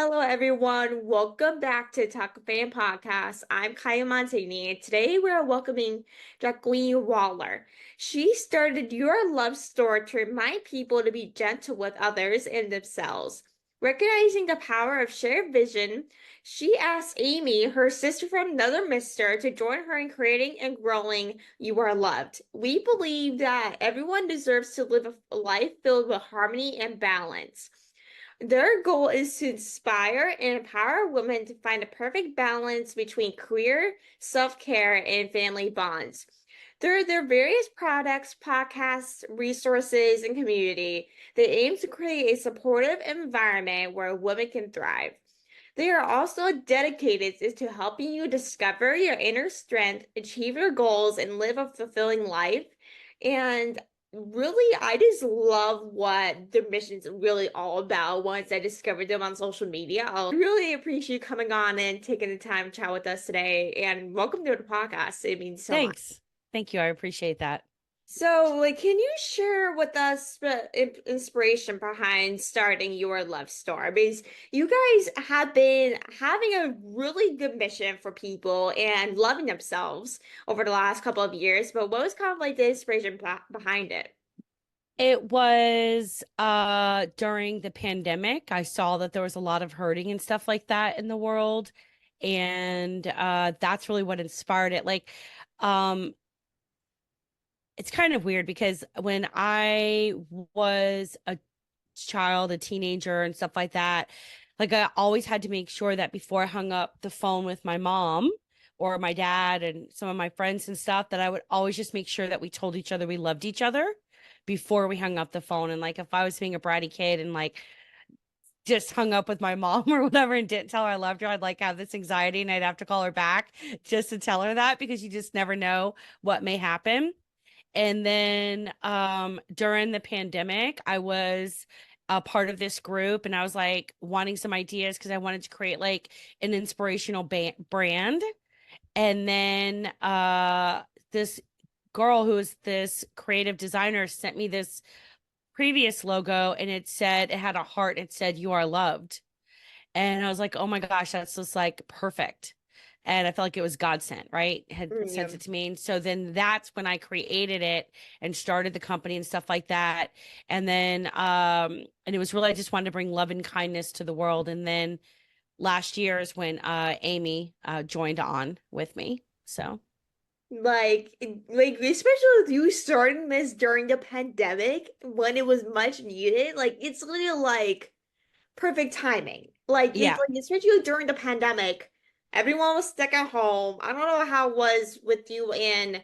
Hello, everyone. Welcome back to Talkoffamepod podcast. I'm Montagney, and today we're welcoming Jacqueline Waller. She started YouAreLoved Store to remind people to be gentle with others and themselves. Recognizing the power of shared vision, she asked Amy, her sister from another mister, to join her in creating and growing You Are Loved. We believe that everyone deserves to live a life filled with harmony and balance. Their goal is to inspire and empower women to find a perfect balance between career, self-care, and family bonds. Through their various products, podcasts, resources, and community, they aim to create a supportive environment where women can thrive. They are also dedicated to helping you discover your inner strength, achieve your goals, and live a fulfilling life. And really, I just love what their mission's really all about once I discovered them on social media. I really appreciate you coming on and taking the time to chat with us today. And welcome to the podcast. It means so much. Thanks. Thank you. I appreciate that. So, can you share with us the inspiration behind starting YouAreLoved Store? Because you guys have been having a really good mission for people and loving themselves over the last couple of years. But what was kind of like the inspiration behind it? It was during the pandemic. I saw that there was a lot of hurting and stuff like that in the world. And that's really what inspired it. Um it's kind of weird because when I was a child, a teenager and stuff like that, like I always had to make sure that before I hung up the phone with my mom or my dad and some of my friends and stuff, that I would always just make sure that we told each other we loved each other before we hung up the phone. And like if I was being a bratty kid and like just hung up with my mom or whatever and didn't tell her I loved her, I'd like have this anxiety and I'd have to call her back just to tell her that, because you just never know what may happen. And then during the pandemic, I was a part of this group and I was like wanting some ideas because I wanted to create like an inspirational brand. And then this girl who is this creative designer sent me this previous logo, and it had a heart. It said, "You are loved." And I was like, oh my gosh, that's just like perfect. And I felt like it was God sent, right? Had Yeah. sent it to me. And so then that's when I created it and started the company and stuff like that. And then and it was really, I just wanted to bring love and kindness to the world. And then last year is when Amy joined on with me. So Especially with you starting this during the pandemic when it was much needed, it's literally like perfect timing. It's yeah. like especially during the pandemic, everyone was stuck at home. I don't know how it was with you in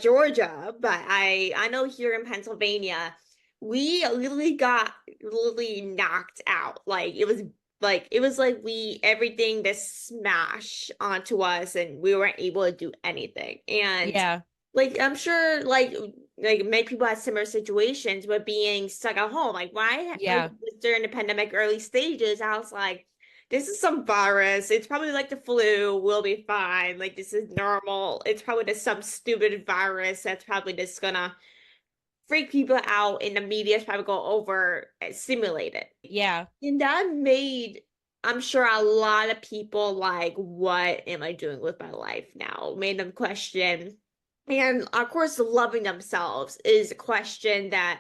Georgia, but I know here in Pennsylvania, we literally got literally knocked out. It was like we everything just smashed onto us and we weren't able to do anything. And Yeah. I'm sure many people had similar situations with being stuck at home. Like why Yeah. during the pandemic early stages, I was like, this is some virus. It's probably like the flu. We'll be fine. Like this is normal. It's probably just some stupid virus that's probably just gonna freak people out and the media is probably go over and simulate it. Yeah. And that made, I'm sure, a lot of people like, what am I doing with my life now? Made them question. And of course, loving themselves is a question that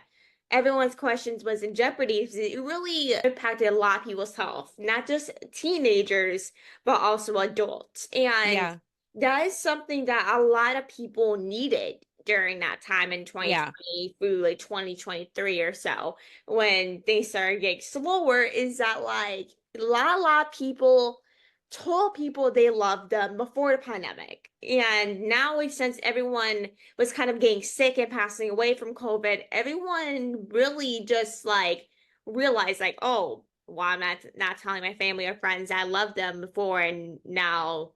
everyone's questions was in jeopardy because it really impacted a lot of people's health, not just teenagers, but also adults. And Yeah. that is something that a lot of people needed during that time in Yeah. 2020 through like 2023 or so when things started getting slower is that like a lot of people told people they loved them before the pandemic. And now, since everyone was kind of getting sick and passing away from COVID, everyone really just like realized, like, oh, well, I'm not telling my family or friends I loved them before, and now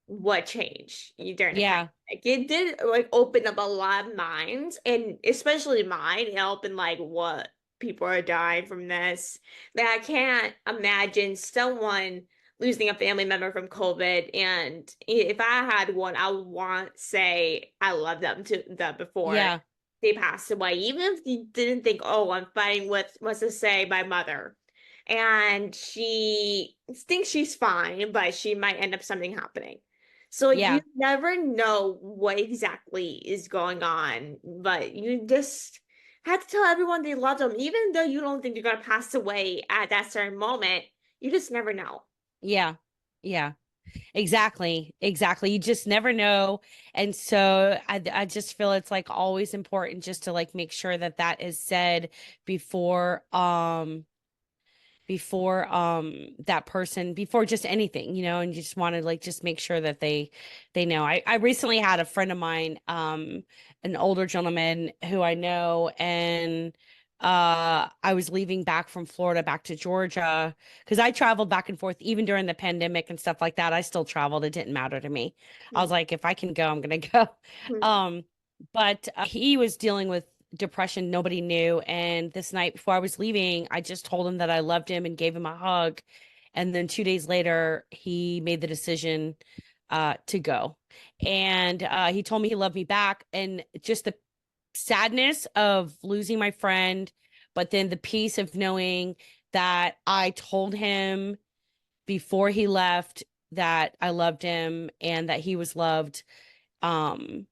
what changed during the pandemic? Yeah. It did like open up a lot of minds, and especially mine. It opened like what people are dying from this. That I can't imagine someone losing a family member from COVID. And if I had one, I would want to say I love them to them before Yeah. they passed away. Even if you didn't think, oh, I'm fighting with, let's just say, my mother. and she thinks she's fine, but she might end up something happening. So like you Yeah. never know what exactly is going on, but you just have to tell everyone they love them, even though you don't think they're gonna pass away at that certain moment. You just never know. Yeah. Yeah. Exactly. Exactly. You just never know. And so I just feel it's like always important just to like make sure that that is said before that person, before just anything, and you just want to like just make sure that they know. I recently had a friend of mine, an older gentleman who I know, and I was leaving back from Florida back to Georgia because I traveled back and forth even during the pandemic and stuff like that. I still traveled. It didn't matter to me. I was like, if I can go, I'm gonna go. um but he was dealing with depression nobody knew. And this night before I was leaving, I just told him that I loved him and gave him a hug. And then 2 days later, he made the decision to go. And he told me he loved me back. And just the sadness of losing my friend, but then the peace of knowing that I told him before he left that I loved him and that he was loved, um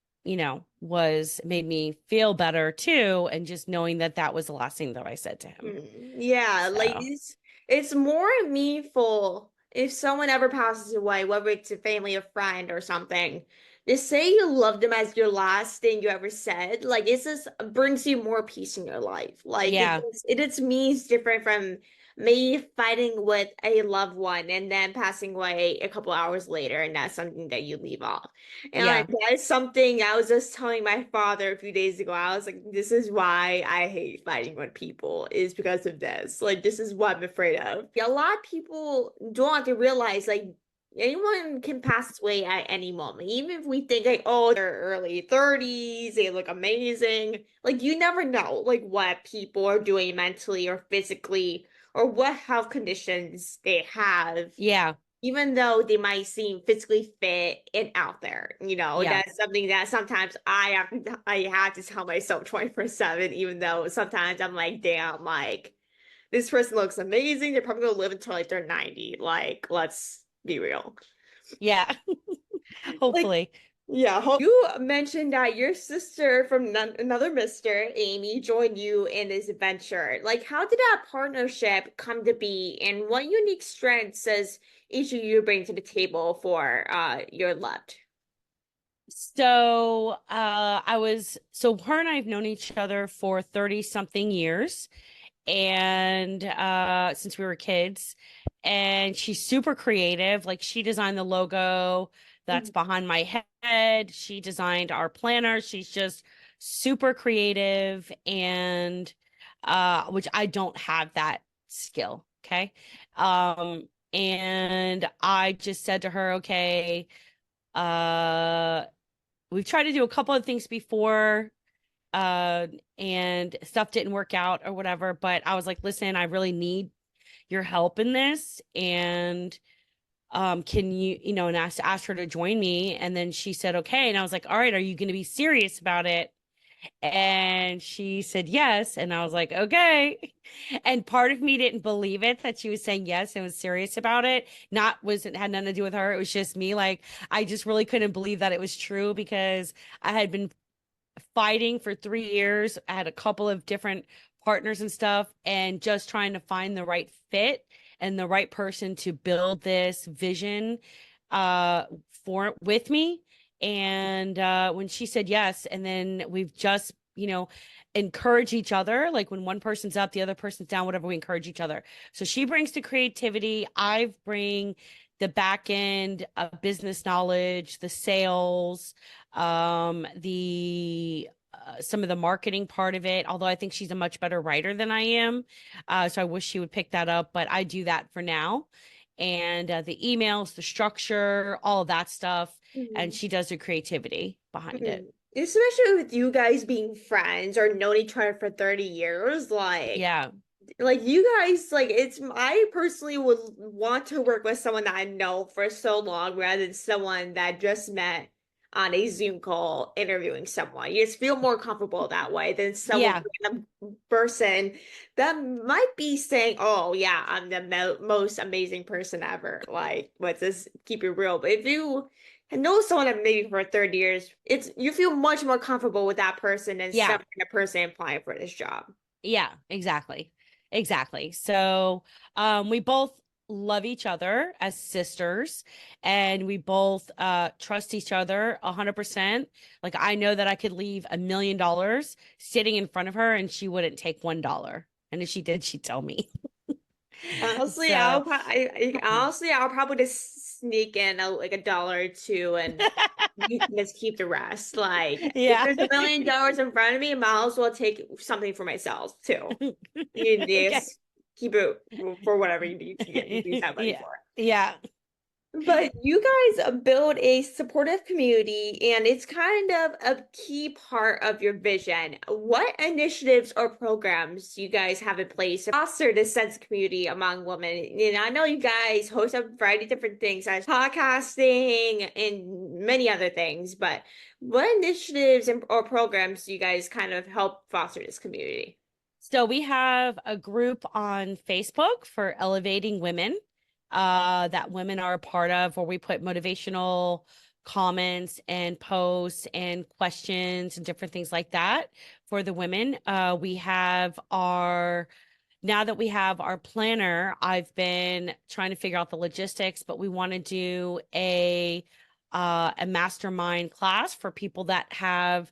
was made me feel better too, and just knowing that that was the last thing that I said to him. Yeah, like So it's more meaningful if someone ever passes away, whether it's a family, a friend, or something. To say you love them as your last thing you ever said, like it just brings you more peace in your life. Like yeah, it just means different from me fighting with a loved one and then passing away a couple hours later, and that's something that you leave off. And like yeah, that is something I was just telling my father a few days ago. I was like, this is why I hate fighting with people, is because of this. Like, this is what I'm afraid of. A lot of people don't have to realize, like, anyone can pass away at any moment. Even if we think, like, oh, they're early 30s, they look amazing. Like, you never know, like, what people are doing mentally or physically, or what health conditions they have, yeah, even though they might seem physically fit and out there. yeah, That's something that sometimes I have to tell myself 24/7, even though sometimes I'm like, damn, like this person looks amazing. They're probably gonna live until like they're 90. Like, let's be real. yeah. Like, Hopefully. yeah, you mentioned that your sister from another Mr. Amy joined you in this adventure. Like, how did that partnership come to be, and what unique strengths does each of you bring to the table for your loved? So her and I have known each other for 30 something years, and since we were kids. And she's super creative. Like, she designed the logo that's Mhm. behind my head. She designed our planner. She's just super creative, and which I don't have that skill. Okay. And I just said to her, okay, uh we've tried to do a couple of things before, uh and stuff didn't work out or whatever, but I was like, listen, I really need your help in this. And can and asked her to join me. And then she said okay, and I was like, all right, are you going to be serious about it? And she said yes, and I was like, okay. And part of me didn't believe it that she was saying yes and was serious about it. Not wasn't had nothing to do with her, it was just me. Like, I just really couldn't believe that it was true, because I had been fighting for 3 years. I had a couple of different partners and stuff, and just trying to find the right fit and the right person to build this vision uh for with me. And when she said yes, and then we've just, encourage each other. Like, when one person's up, the other person's down, whatever, we encourage each other. So she brings the creativity, I bring the back end business knowledge, the sales, the some of the marketing part of it, although I think she's a much better writer than I am. So I wish she would pick that up, but I do that for now. And the emails, the structure, all of that stuff. And Mhm. she does the creativity behind it. Mhm. Especially with you guys being friends or known each other for 30 years, Yeah. like you guys, like I personally would want to work with someone that I know for so long rather than someone that just met on a Zoom call interviewing someone. You just feel more comfortable that way than someone Yeah. random person that might be saying, "Oh yeah, I'm the mo most amazing person ever." Like, let's just keep it real. But if you know someone that maybe for 30 years, it's you feel much more comfortable with that person than Yeah. some random person applying for this job. Yeah, exactly. Exactly. So, we both love each other as sisters, and we both trust each other 100%. Like, I know that I could leave $1 million sitting in front of her and she wouldn't take $1. And if she did, she'd tell me. Honestly, So, I'll probably just sneak in like a dollar or two, and you can just keep the rest. Like, if yeah. there's $1 million in front of me, I might as well take something for myself too. You Okay. just keep it for whatever you can get use that money Yeah. for. Yeah. But you guys build a supportive community, and it's kind of a key part of your vision. What initiatives or programs do you guys have in place to foster this sense of community among women? And I know you guys host a variety of different things, as podcasting and many other things, but what initiatives or programs do you guys kind of help foster this community? So we have a group on Facebook for elevating women, that women are a part of, where we put motivational comments and posts and questions and different things like that for the women. We have our Now that we have our planner, I've been trying to figure out the logistics, but we want to do a mastermind class for people that have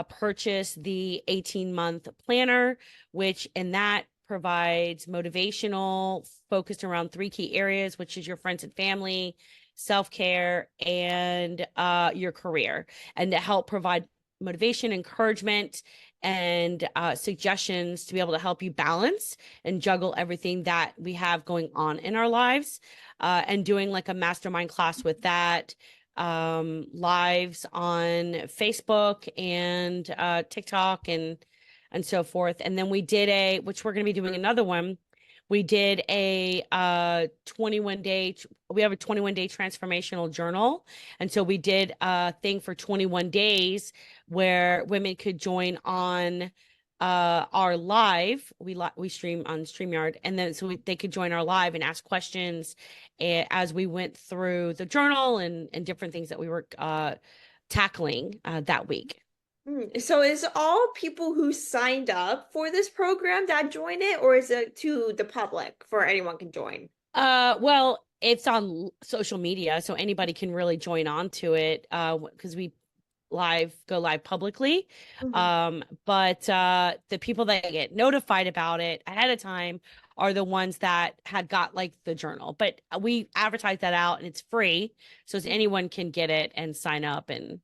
purchased the 18-month planner, which in that provides motivational focused around three key areas, which is your friends and family, self-care, and your career, and to help provide motivation, encouragement, and suggestions to be able to help you balance and juggle everything that we have going on in our lives, and doing like a mastermind class with that, lives on Facebook and TikTok and so forth. And then we did which we're going to be doing another one. We did a 21 day, we have a 21-day transformational journal. And so we did a thing for 21 days where women could join on our live. We stream on StreamYard, and then they could join our live and ask questions as we went through the journal and different things that we were tackling that week. So is all people who signed up for this program that join it, or is it to the public for anyone can join? Well, it's on social media, so anybody can really join on to it, because we go live publicly. Mhm. But the people that get notified about it ahead of time are the ones that had got like the journal. But we advertise that out and it's free, so anyone can get it and sign up and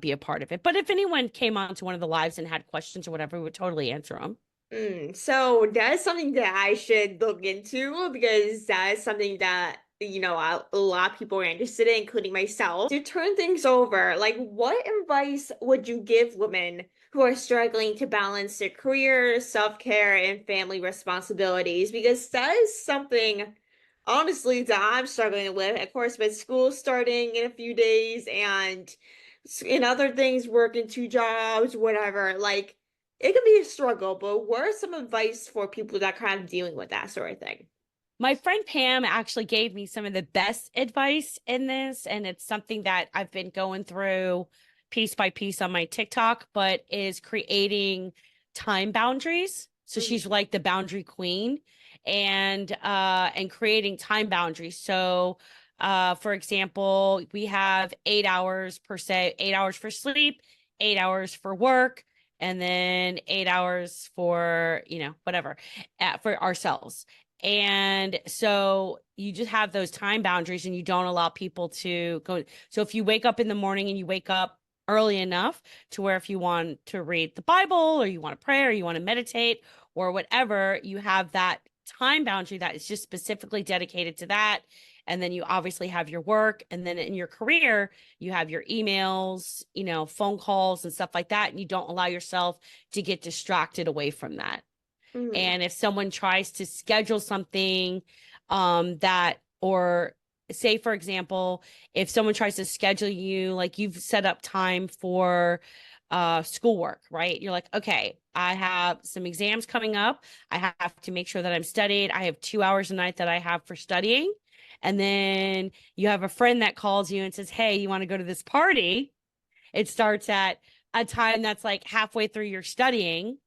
be a part of it. But if anyone came on to one of the lives and had questions or whatever, we would totally answer them. So that is something that I should look into because that is something that, a lot of people are interested in, including myself. To turn things over, like what advice would you give women who are struggling to balance their career, self-care, and family responsibilities? Because that is something, honestly, that I'm struggling with. Of course, with school starting in a few days and in other things, working two jobs, whatever. Like, it can be a struggle, but what are some advice for people that kind of dealing with that sort of thing? My friend Pam actually gave me some of the best advice in this, and it's something that I've been going through piece by piece on my TikTok, but is creating time boundaries. So Mhm. she's like the boundary queen, and creating time boundaries. So for example, we have 8 hours per se, 8 hours for sleep, 8 hours for work, and then 8 hours for, whatever, for ourselves. And so you just have those time boundaries and you don't allow people to go. So if you wake up in the morning and you wake up early enough to where if you want to read the Bible or you want to pray or you want to meditate or whatever, you have that time boundary that is just specifically dedicated to that. And then you obviously have your work. And then in your career, you have your emails, phone calls and stuff like that. And you don't allow yourself to get distracted away from that. Mhm. And if someone tries to schedule something that or say for example, if someone tries to schedule you, like you've set up time for schoolwork, right? You're like, okay, I have some exams coming up. I have to make sure that I'm studied. I have 2 hours a night that I have for studying. And then you have a friend that calls you and says, hey, you want to go to this party? It starts at a time that's like halfway through your studying.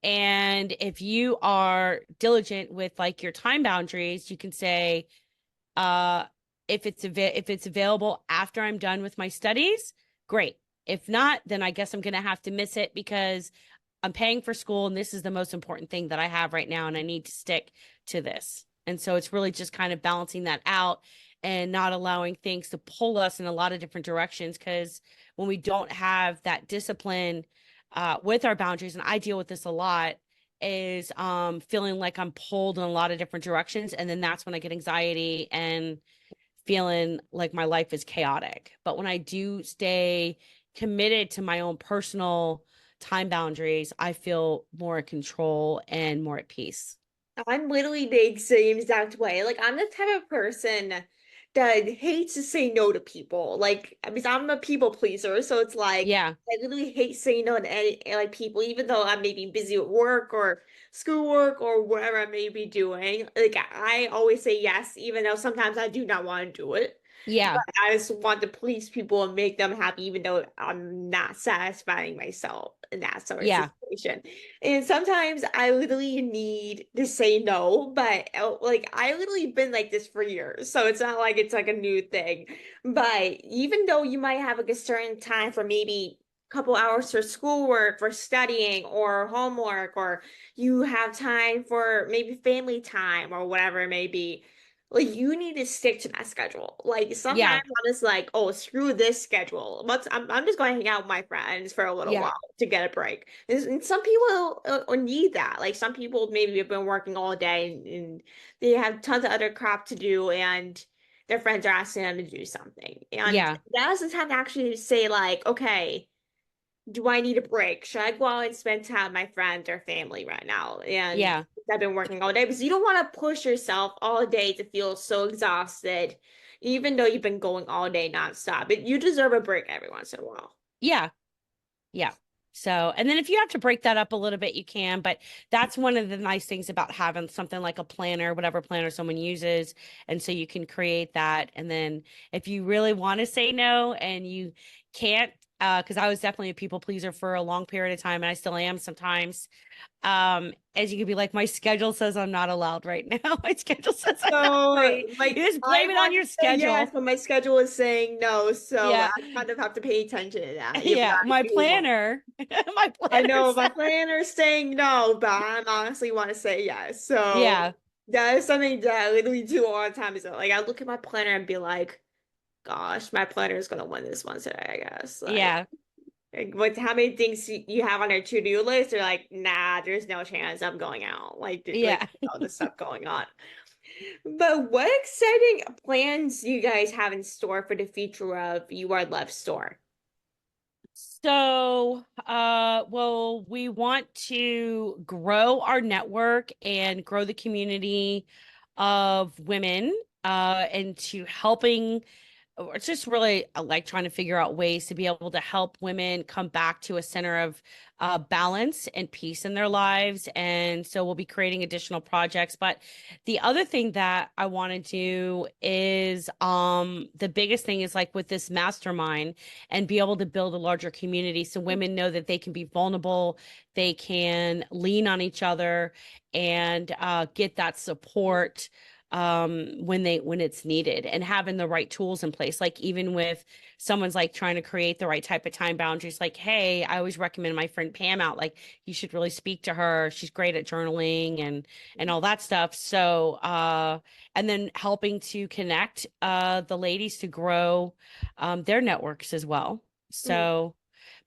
And if you are diligent with like your time boundaries, you can say, uh, if it's available after I'm done with my studies, great. If not, then I guess I'm gonna have to miss it because I'm paying for school and this is the most important thing that I have right now, and I need to stick to this. And so it's really just kind of balancing that out and not allowing things to pull us in a lot of different directions. Because when we don't have that discipline with our boundaries, and I deal with this a lot, is feeling like I'm pulled in a lot of different directions. And then that's when I get anxiety and feeling like my life is chaotic. But when I do stay committed to my own personal time boundaries, I feel more in control and more at peace. I'm literally the same exact way. Like I'm the type of person that hates to say no to people. Like I mean I'm a people pleaser, so it's like Yeah. I literally hate saying no to any like people, even though I may be busy with work or schoolwork or whatever I may be doing. Like I always say yes, even though sometimes I do not want to do it. Yeah. But I just want to please people and make them happy, even though I'm not satisfying myself in that sort of Yeah. situation. And sometimes I literally need to say no, but like I literally been like this for years. So it's not like it's like a new thing. But even though you might have like a certain time for maybe a couple hours for schoolwork, for studying or homework, or you have time for maybe family time or whatever it may be. Like you need to stick to that schedule. Like sometimes Yeah. I'm just like, oh, screw this schedule. I'm just going to hang out with my friends for a little Yeah. while to get a break. And some people need that. Like some people maybe have been working all day and they have tons of other crap to do, and their friends are asking them to do something. And Yeah. that's the time to actually say like, okay, do I need a break? Should I go out and spend time with my friends or family right now? And Yeah. I've been working all day because you don't want to push yourself all day to feel so exhausted, even though you've been going all day nonstop. But you deserve a break every once in a while. Yeah. Yeah. So, and then if you have to break that up a little bit, you can, but that's one of the nice things about having something like a planner, whatever planner someone uses. And so you can create that. And then if you really want to say no and you can't, because I was definitely a people pleaser for a long period of time, and I still am sometimes. As you could be like, my schedule says I'm not allowed right now. My schedule says I'm not So, free. You like, just I blame it on want your to say yes, schedule. but my schedule is saying no. So I Yeah. kind of have to pay attention to that if Yeah. I My do want. planner, my I planner know my says, planner is saying no, but I honestly want to say yes. So yeah. that is something that I literally do all the time. Is like I look at my planner and be like, gosh, my planner is gonna win this one today, I guess. Yeah. Like what how many things you have on your to-do list? You're like, nah, there's no chance I'm going out. Like Yeah. all this stuff going on. But what exciting plans do you guys have in store for the future of You Are Love Store? So, well, we want to grow our network and grow the community of women, into helping. It's just really like trying to figure out ways to be able to help women come back to a center of balance and peace in their lives. And so we'll be creating additional projects. But the other thing that I want to do is the biggest thing is like with this mastermind and be able to build a larger community so women know that they can be vulnerable, they can lean on each other and get that support when it's needed, and having the right tools in place. Like even with someone's like trying to create the right type of time boundaries, like, hey, I always recommend my friend Pam out, like you should really speak to her, she's great at journaling and all that stuff. So and then helping to connect the ladies to grow their networks as well. Mm. So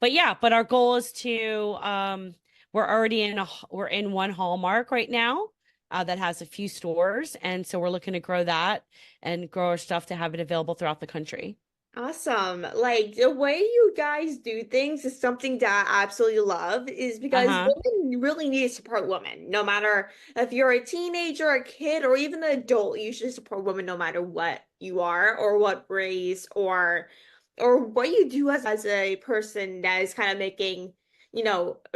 but yeah, but our goal is to we're in one Hallmark right now, that has a few stores. And so we're looking to grow that and grow our stuff to have it available throughout the country. Awesome. Like the way you guys do things is something that I absolutely love is because Uh-huh. women really need to support women. No matter if you're a teenager, a kid, or even an adult, you should support women no matter what you are or what race or what you do as a person that is kind of making,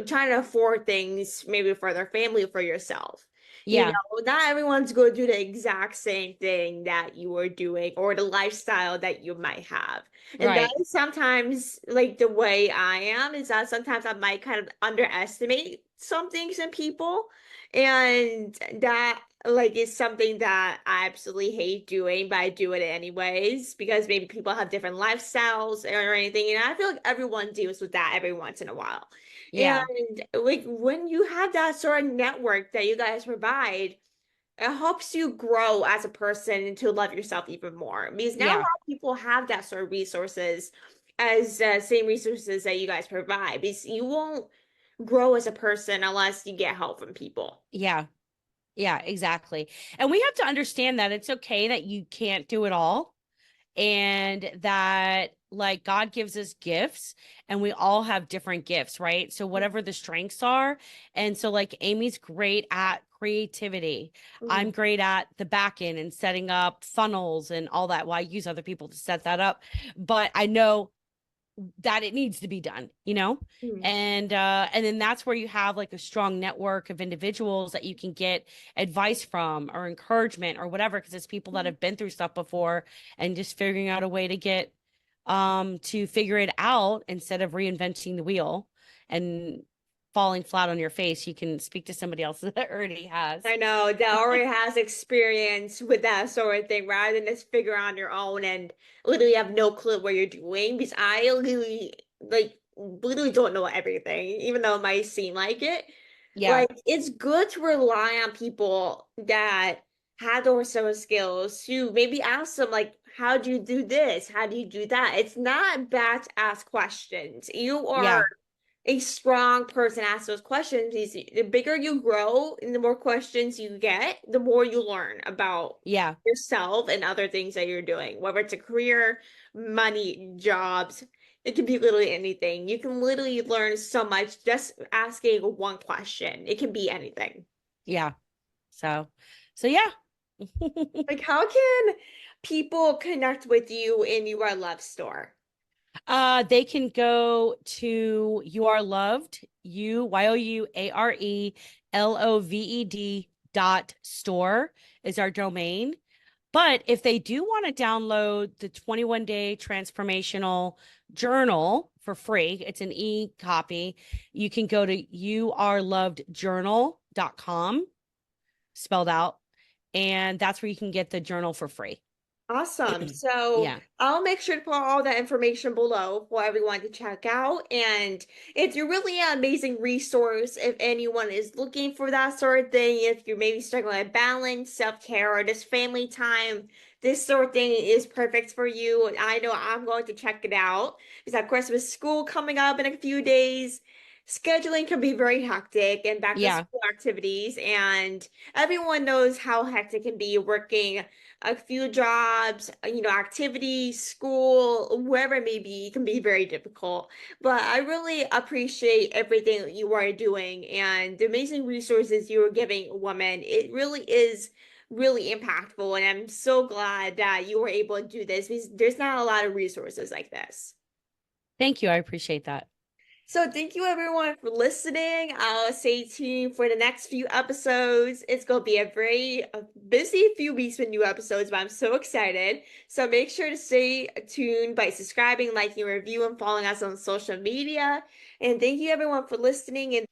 trying to afford things maybe for their family or for yourself. Yeah, Not everyone's going to do the exact same thing that you are doing or the lifestyle that you might have. And that right. is sometimes like the way I am is that sometimes I might kind of underestimate some things in people. And that like is something that I absolutely hate doing, but I do it anyways because maybe people have different lifestyles or anything. And I feel like everyone deals with that every once in a while. Yeah. And like when you have that sort of network that you guys provide, it helps you grow as a person and to love yourself even more. Because not a lot Yeah. of people have that sort of resources as same resources that you guys provide. Because you won't grow as a person unless you get help from people. Yeah. Yeah, exactly. And we have to understand that it's okay that you can't do it all, and that like God gives us gifts and we all have different gifts, right? So whatever the strengths are. And so like Amy's great at creativity. I'm Mhm. great at the back end and setting up funnels and all that. Well, I use other people to set that up, but I know that it needs to be done, you know? Mhm. And then that's where you have like a strong network of individuals that you can get advice from or encouragement or whatever, because it's people that have been through stuff before and just figuring out a way to figure it out instead of reinventing the wheel and falling flat on your face. You can speak to somebody else that already has. I know that already has experience with that sort of thing rather than just figure on your own and literally have no clue what you're doing because I literally don't know everything, even though it might seem like it. Yeah, Like it's good to rely on people that have those sort of skills to maybe ask them like, how do you do this? How do you do that? It's not bad to ask questions. You are yeah, a strong person asks those questions is the bigger you grow and the more questions you get, the more you learn about yeah, yourself and other things that you're doing, whether it's a career, money, jobs. It can be literally anything. You can literally learn so much just asking one question. It can be anything. yeah. So, so yeah. Like, how can people connect with you in your love store? They can go to You Are Loved, YouAreLoved.store is our domain. But if they do want to download the 21-day transformational journal for free, it's an e-copy. You can go to youarelovedjournal.com, spelled out, and that's where you can get the journal for free. Awesome. So Yeah. I'll make sure to put all that information below for everyone to check out. And it's a really amazing resource if anyone is looking for that sort of thing. If you're maybe struggling with balance, self-care, or just family time, this sort of thing is perfect for you. I know I'm going to check it out because of course with school coming up in a few days, scheduling can be very hectic and back to Yeah. school activities. And everyone knows how hectic it can be working a few jobs, activities, school, wherever it may be, can be very difficult. But I really appreciate everything that you are doing and the amazing resources you are giving women. It really is really impactful. And I'm so glad that you were able to do this because there's not a lot of resources like this. Thank you. I appreciate that. So thank you everyone for listening. I'll stay tuned for the next few episodes. It's going to be a very busy few weeks with new episodes, but I'm so excited. So make sure to stay tuned by subscribing, liking, review, and following us on social media. And thank you everyone for listening. And